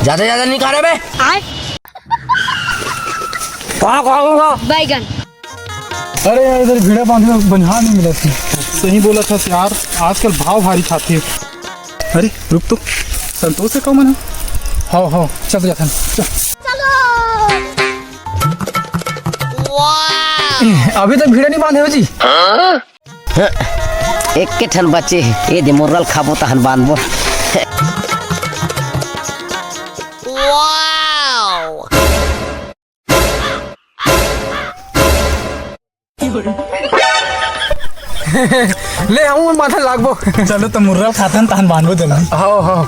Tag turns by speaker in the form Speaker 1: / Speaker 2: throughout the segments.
Speaker 1: ज्यादा ज्यादा नहीं खा रहे बे।
Speaker 2: बैगन।
Speaker 3: अरे यार इधर भिड़ा बांधने में बनिहार नहीं मिला थी। सही बोला था यार, आजकल भाव भारी खाते हैं। अरे रुक तो, संतोष से कौन है? हाँ चल जाता है, चल। अभी तक भिड़ा नहीं बांधे हो जी?
Speaker 1: एक के ठन बच्चे ये दे मुर्रल खाबो तहन बांधबो।
Speaker 3: ले हम माथा लागबो। चलो तो मुर्रा खातन तहन बांधबो जल्दी। हाँ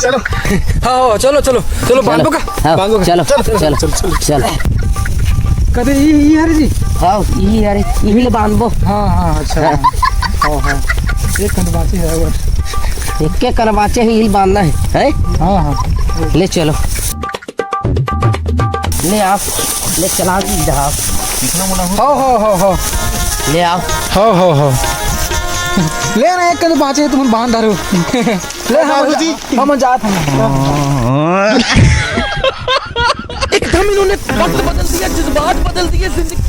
Speaker 3: चलो हाँ चलो चलो चलो बांधो का, बांधो का।
Speaker 1: चलो चलो चलो
Speaker 3: कदे ये हरी जी।
Speaker 1: हाँ ये अरे यही ले बांधबो।
Speaker 3: हाँ अच्छा हाँ एक खंड बाकी है और
Speaker 1: एक एक करवाचे ही हिल बांधना है।
Speaker 3: हाँ
Speaker 1: ले चलो, ले आओ, ले चला जहाँ
Speaker 3: हाँ
Speaker 1: ले आओ।
Speaker 3: हाँ ले ना एक कंद बाचे तुम बांध रहे हो। ले हम जात हैं।
Speaker 1: एकदम इन्होंने वक्त बदल दिया, जज्बात बदल दिए, जिंदगी